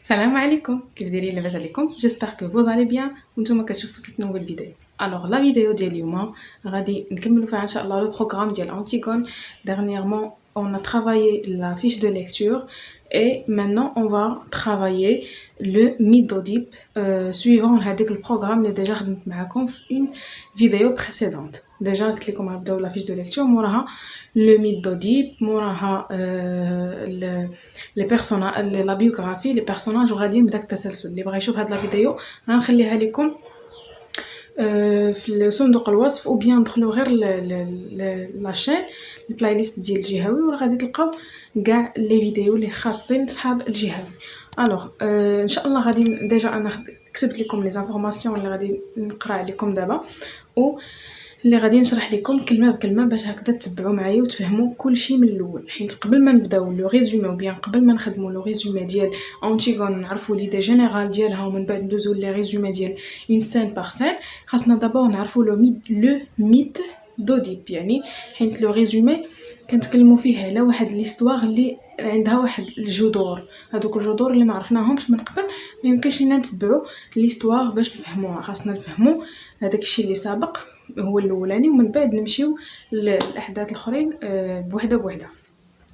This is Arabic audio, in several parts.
Salam alaikum, j'espère que vous allez bien وانتم كتشوفوا cette nouvelle vidéo. Alors la vidéo ديال اليوم غادي نكملوا فيها ان شاء الله le programme ديال Antigone. Dernièrement on a travaillé la fiche de lecture et maintenant on va travailler le mythe d'Oedipe suivant هذاك البروغرام اللي ديجا خدمت معكم في une vidéo précédente. Déjà قلت لكم غنبداو la fiche de lecture موراها le mythe d'Oedipe موراها les personnages la biographie les personnages وغادي بداك التسلسل. اللي بغى يشوف هاد لا فيديو غنخليها لكم في صندوق الوصف او بيان دخلوا غير لاشين البلاي ليست ديال الجهوي وغادي تلقاو كاع لي فيديو اللي خاصين صحاب الجهوي. الوغ ان شاء الله غادي ديجا انا كتبت لكم لي زانفورماسيون اللي غادي نقرا عليكم دابا و اللي غادي نشرح لكم كلمه بكلمه باش هكذا تتبعوا معايا وتفهموا كلشي من الاول. حيت قبل ما نبداو لو ريزومي او بيان قبل ما نخدموا لو ريزومي ديال Antigone نعرفوا ليدي جينيرال ديالها ومن بعد ندوزو لي ريزومي ديال اون سين بار سين. خاصنا دابا نعرفوا لو ميت d'Oedipe يعني حيت لو ريزومي كنتكلموا فيه على واحد ليستوار اللي عندها واحد الجذور. هذوك الجذور اللي ما عرفناهمش من قبل ما يمكنش لينا نتبعوا ليستوار باش نفهموها. خاصنا نفهموا هذاك الشيء اللي سابق هو الاولاني ومن بعد نمشيو للاحداث الاخرين بوحده بوحده.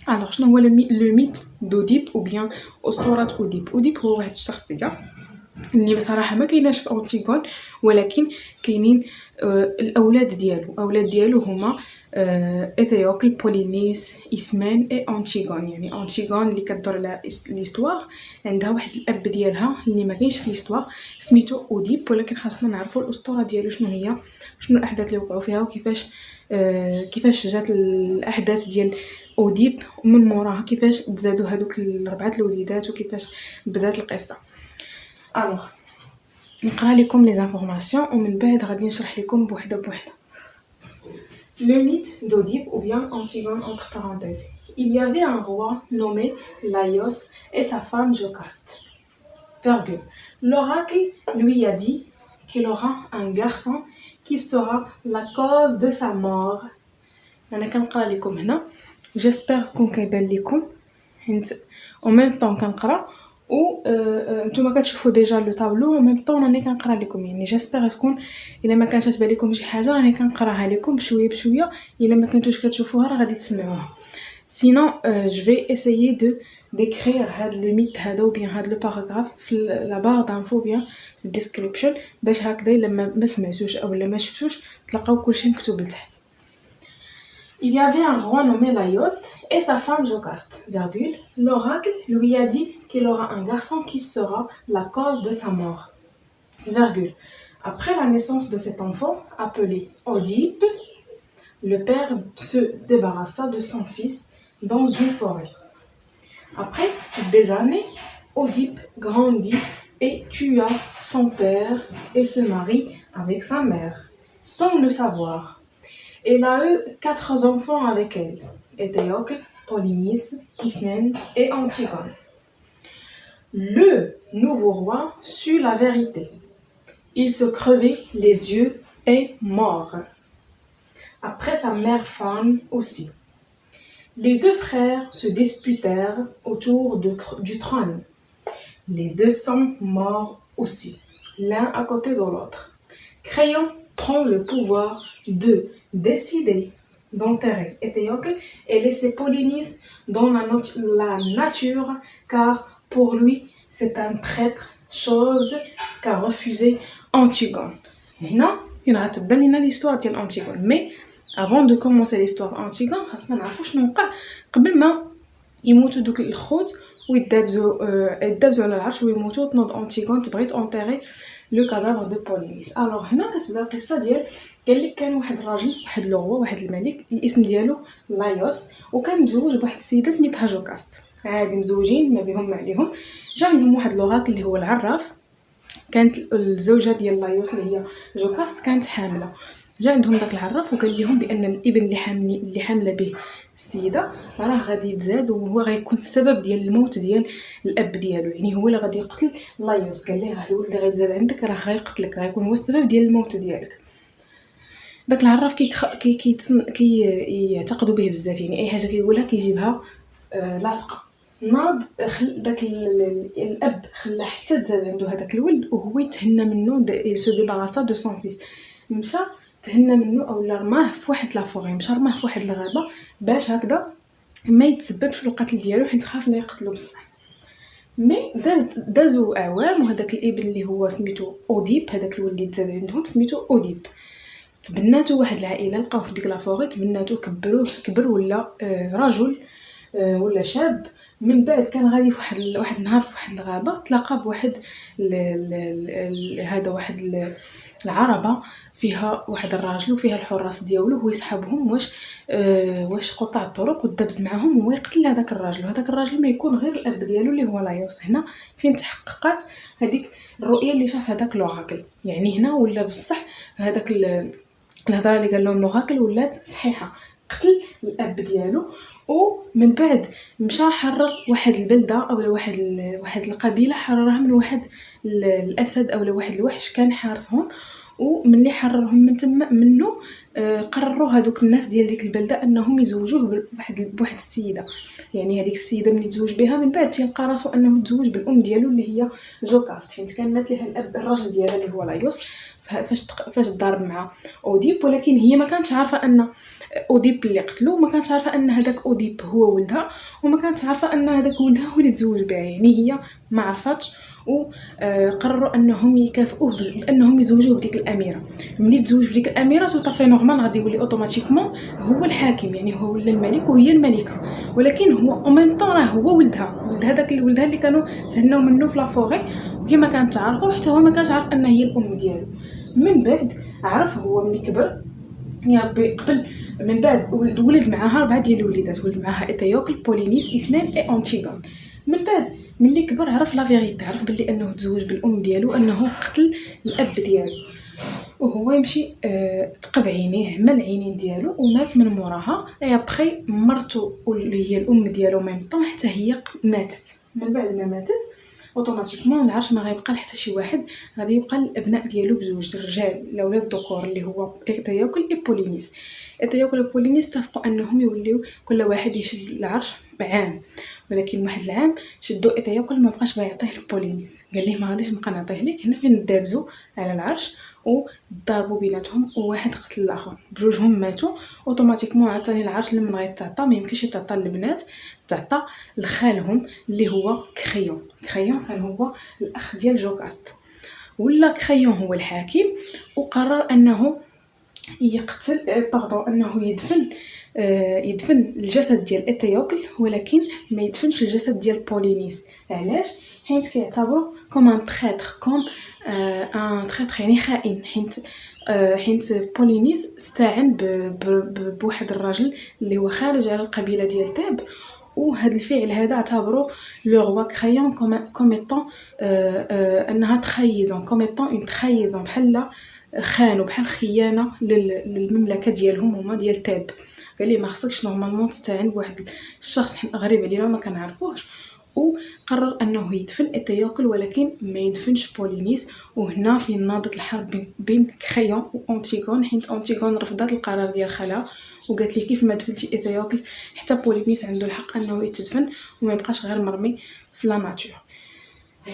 الوغ شنو هو لو ميت d'Oedipe او بيان اسطوره اوديب. اوديب هو واحد الشخصيه اللي بصراحه ما كايناش في أنتيغون ولكن كاينين الاولاد ديالو هما ايثيوكل بولينيس اسمان اي أنتيغون. يعني أنتيغون اللي كدور على ليستوار عندها واحد الاب ديالها اللي ما كاينش في ليستوار سميتو اوديب ولكن خاصنا نعرفوا الاسطوره ديالو شنو هي شنو الاحداث اللي وقعوا فيها وكيفاش جات الاحداث ديال اوديب ومن موراها كيفاش تزادوا هذوك الاربعه الوليدات وكيفاش بدات القصه. الوغ نقرا لكم لي زانفورماسيون ومن بعد غادي نشرح لكم بوحده بوحده. Le mythe d'Oedipe ou bien Antigone entre parenthèses. Il y avait un roi nommé Laios et sa femme Jocaste. Virgule. L'oracle lui a dit qu'il aura un garçon qui sera la cause de sa mort. أنا كنقرا لكم هنا j'espère كون كيبان لكم حيت en même temps كنقرا و نتوما كتشوفوا ديجا لو طابلو و ميم طون راني كنقرا لكم. يعني جيسبر تكون الا ما كانش تبان لكم شي حاجه راني كنقراها لكم بشويه بشويه. الا ما كنتوش كتشوفوها راه غادي تسمعوها. sinon je vais essayer de d'écrire هاد لو ميت هذا و بيان هاد لو باراغراف في لا بار دانفو بيان في الديسكريبشن باش هكذا الا ما سمعتوش او الا ما شفتوش تلقاو كلشي مكتوب لتحت. Il y avait un roi nommé Laios et sa femme Jocaste, virgule. L'oracle lui a dit qu'il aura un garçon qui sera la cause de sa mort, virgule. Après la naissance de cet enfant, appelé Oedipe, le père se débarrassa de son fils dans une forêt. Après des années, Oedipe grandit et tua son père et se marie avec sa mère, sans le savoir. Elle a eu 4 enfants avec elle, Éthéocle, Polynice, Ismène et Antigone. Le nouveau roi sut la vérité. Il se crevait les yeux et mort. Après sa mère femme aussi. Les 2 frères se disputèrent autour du trône. Les 2 sont morts aussi, l'un à côté de l'autre. Créon prend le pouvoir de décider d'enterrer Éthéocle et laisser Polynice dans la nature car pour lui c'est un traître, chose qu'a refusé Antigone. هنا غتبدا لينا l'histoire ديال Antigone. Mais avant de commencer l'histoire Antigone خاصنا نعرفوا شنو وقع قبل ما يموتوا دوك الخوت ويدابزوا على العرش ويموتوا. تنوض أنتيغون تبغي تونتيري لو كادافر دو بولينيس. الوغ هنا كتبدا القصه ديال قال لك كان واحد الراجل واحد لو روا واحد الملك الاسم ديالو لايوس وكان متزوج بواحد السيده سميتها جوكاست. عادي مزوجين ما بيهم ما عليهم. جا عندهم واحد لوراكل اللي هو العراف. كانت الزوجه ديال لايوس اللي هي جوكاست كانت حامله. جا عندهم داك العراف وقال لهم بان الابن اللي حامله به السيده راه غادي يتزاد وهو غيكون السبب ديال الموت ديال الاب ديالو. يعني هو اللي غادي يقتل لايوس. قال ليه راه الولد اللي غيتزاد عندك راه غيقتلك غيكون هو السبب ديال الموت ديالك. داك العراف كيعتقدوا به بزاف، يعني اي حاجه كيقولها كيجيبها لاصقه. ناض داك الاب خلى حتى تزاد عنده هذاك الولد وهو يتهنى منه، سو ديباراسا دو سون فيس، مشى تهنى منه اولا رماه في واحد لافوري، مشى رماه في واحد الغابه باش هكذا ما يتسببش في القتل ديالو حيت خاف لا يقتلو بصح. مي دازو اعوام وهذاك الابن اللي هو سميتو اوديب، هذاك الولد اللي تزاد عندهم سميتو اوديب، تبناتو واحد العائله، لقاوه في ديك لافوري، تبناتو كبروه، كبر ولا رجل ولا شاب. من بعد كان غادي في واحد النهار في واحد الغابه تلاقى بواحد هذا واحد العربه فيها واحد الراجل وفيها الحراس ديالو، هو يسحبهم واش قطع الطرق ودبز معاهم هو يقتل هذاك الراجل، وهذاك الراجل ما يكون غير الاب ديالو اللي هو لايوس. هنا فين تحققت هذيك الرؤيه اللي شاف هذاك لوغاكل، يعني هنا ولا بصح هذاك الهضره اللي قال لهم لوغاكل ولات صحيحه، قتل الاب ديالو. ومن بعد مشى حرر واحد البلده او واحد القبيله، حررها من واحد الاسد او واحد الوحش كان حارسهم. وملي حررهم من تما منه قرروا هذوك الناس ديال ديك البلده انهم يزوجوه بواحد السيده، يعني هذيك السيده ملي تزوج بها من بعد تلقى راسو انه تزوج بالام ديالو اللي هي جوكاست، حيت كان مات لها الاب الراجل ديالها اللي هو لايوس فاش ضارب مع اوديب. ولكن هي ما كانتش عارفه ان اوديب اللي قتلو، ما كانتش عارفه ان هذاك اوديب هو ولدها، وما كانتش عارفه ان هذاك ولدها هو اللي تزوج بها، يعني هي ما عرفتش. وقرروا انهم يكافئوه بانهم يزوجوه بديك الاميره. ملي تزوج بديك الاميره تو طافي نورمال غادي يولي اوتوماتيكمون هو الحاكم، يعني هو ولا الملك وهي الملكه، ولكن هو او ميم طون راه هو ولدها، ولد هذاك ولدها اللي كانوا تهناو منه في لافوري، وهي ما كانت تعرفه وحتى هو ما كانش عارف ان هي الام ديالو. من بعد عرف هو ملي كبر يا ربي قبل، من بعد ولد معاها 4 ديال الوليدات، ولد معاها ايتيوكل، بولينيس، اسمان اي انتيغون. من بعد ملي كبر عرف لا فيغيتي، عرف بلي انه تزوج بالام ديالو، انه قتل الاب ديالو، وهو يمشي تقب عينيه، عمل العينين ديالو ومات من موراها. اي ابخي مرتو اللي هي الام ديالو ميم طون حتى هي ماتت. من بعد ما ماتت اوتوماتيكمون العرش ما غيبقى حتى شي واحد، غادي يبقى الابناء ديالو بزوج، الرجال الاولاد الذكور اللي هو ايتيوكل اي بولينيس. ايتيوكل وبولينيس اتفقوا انهم يوليو كل واحد يشد العرش عام، ولكن واحد العام شدوا ايتيوكل ما بقاش باغي يعطيه لبولينيس، قال ليه ما غاديش نبقى نعطيه ليك. هنا فين دابزوا على العرش وضربوا بيناتهم، وواحد قتل الاخر، بجوجهم ماتوا. اوتوماتيكمون عطاني العرش لمن غيتعطى ما يمكنش يتعطى للبنات، تعطى لخالهم اللي هو كخيون. كخيون كان هو الاخ ديال جوكاست، ولا كخيون هو الحاكم، وقرر انه يقتل انه يدفن الجسد ديال ايتيوكل، ولكن ما يدفنش الجسد ديال بولينيس. علاش؟ حيت كيعتبروا كوم ان تريتر، كوم ان تريتر يعني خائن، حيت بولينيس استعن بواحد الراجل اللي هو خارج على القبيله ديال تاب، وهذا الفعل هذا اعتبروه لو روا كريون كوم ايطون انها تخيزون، كوم ايطون اون تخيزون، بحال خانوا، بحال خيانه للمملكه ديالهم هما ديال تاب. قال لي ما خصكش نورمالمون تستعين بواحد الشخص غريب علينا ما كنعرفوش. وقرر انه يدفن ايتيوكل ولكن ما يدفنش بولينيس. وهنا فين ناضت الحرب بين كريون وانتيغون، حيت انتيغون رفضت القرار ديال خالها وقالت لي كيف ما دفنتي ايتيوكل حتى بولينيس عنده الحق انه يتدفن وما يبقاش غير مرمي في لا ناتور.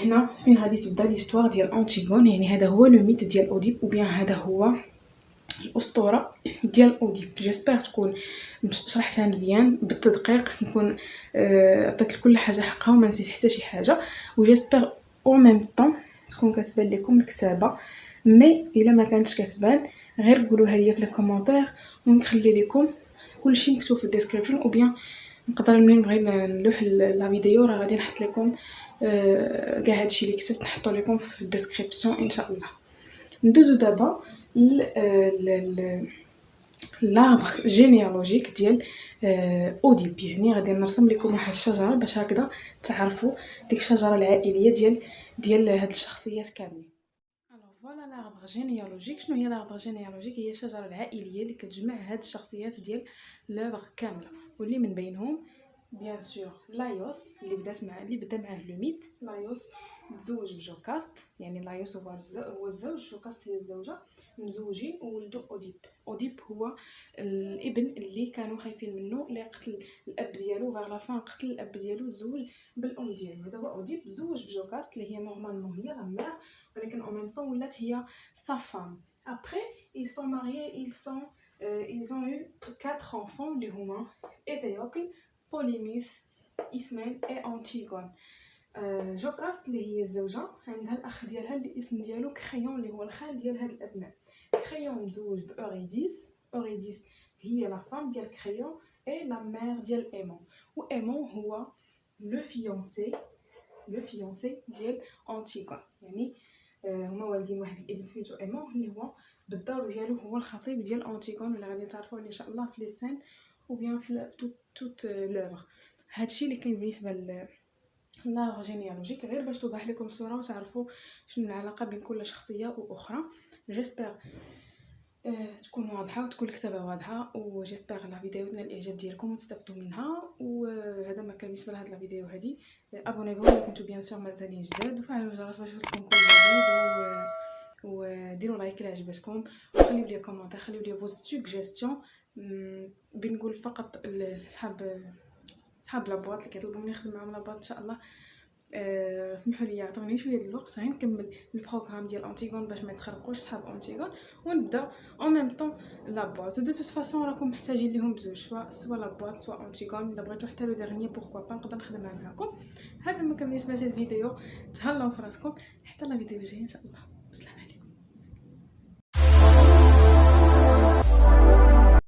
هنا فين غادي تبدا ليستوار ديال انتيغون، يعني هذا هو لو ميت ديال اوديب، او بيان هذا هو الاسطوره ديال اوديب. جيسبر تكون شرحتها مزيان بالتدقيق، نكون عطيت لكل حاجه حقها وما نسيت حتى شي حاجه، وجيسبر او ميم طون تكون كتبان لكم الكتابه. مي الا ما كانتش كتبان غير قولوها لي في الكومونتير ونخلي لكم كلشي مكتوب في الديسكريبشن، او بيان نقدر ملي نبغي نلوح لا فيديو راه غادي نحط لكم كاع هادشي اللي كتبت نحطو لكم في الديسكريبشن ان شاء الله. ندوزو دابا لاربر جينيالوجيك ديال اوديب، يعني غادي نرسم لكم واحد الشجره باش هكذا تعرفوا ديك الشجره العائليه ديال هاد الشخصيات كاملين. الوغ فوالا لاربر جينيالوجيك. شنو هي لاربر جينيالوجيك؟ هي الشجره العائليه اللي كتجمع هاد الشخصيات ديال لوبر كامله، واللي من بينهم بيان سور لايوس اللي بدا معاه لو ميت، لايوس تزوج بجوكاست، يعني لايوس هو الزوج، جوكاست هي الزوجة، مزوجين وولدوا اوديب هو الابن اللي كانوا خايفين منه، اللي قتل الاب ديالو فاغ لا فان، قتل الاب ديالو تزوج بالام ديالو. هذا هو اوديب تزوج بجوكاست اللي هي نورمالمون هي لا مير، ولكن en même temps ولات هي sa femme. Après ils sont mariés, ils ont eu 4 enfants اللي هما ايتيوكل، بولينيس، إسمين et أنتيغون. جوكاست اللي هي الزوجة عندها الأخ ديالها اللي الاسم ديالو كريون اللي هو الخال ديال هاد الأبناء. كريون مزوج بأوريديس، أوريديس هي لا فام ديال كريون اي لا مير ديال ايمون، و ايمون هو لو فيونسي ديال أنتيغون. يعني هما والدين واحد الابن سميتو ايمون اللي هو بالدور ديالو هو الخطيب ديال أنتيغون، اللي غادي تعرفوا ان شاء الله في لي سين او بيان في توت لوفر. هادشي اللي كاين بالنسبه لا جينيالوجيك، غير باش توضح لكم الصوره وتعرفوا شنو العلاقه بين كل شخصيه واخرى. جيسبر تكون واضحه وتكون الكتابه واضحه، وجيسبر لا فيديو تنال الاعجاب ديالكم وتستافدوا منها. وهذا ما كان بالنسبه لهاد لا فيديو هذه. ابونيفو الا كنتو بيان سور مازالين جداد، وفعلوا الجرس باش يوصلكم كل جديد، وديروا لايك الا عجبتكم، وخليو لي كومونتير، خليو لي فوز سوجيستيون. بنقول فقط صحاب لابواط اللي كيطلبوا مني نخدم معاهم لابواط ان شاء الله. سمحوا لي عطوني شويه د الوقت غير نكمل البروغرام ديال أنتيغون باش ما يتخرقوش صحاب أنتيغون، ونبدا اون ميم طون لابواط. دو توت فاصون راكم محتاجين ليهم بزوج، سوا لابواط سوا أنتيغون. الا بغيتو حتى لو ديرني بوركوا با نقدر نخدمها معكم. هذا ما كان بالنسبه لهاد الفيديو. تهلاو في راسكم حتى لا فيديو جاي ان شاء الله. بسلامه.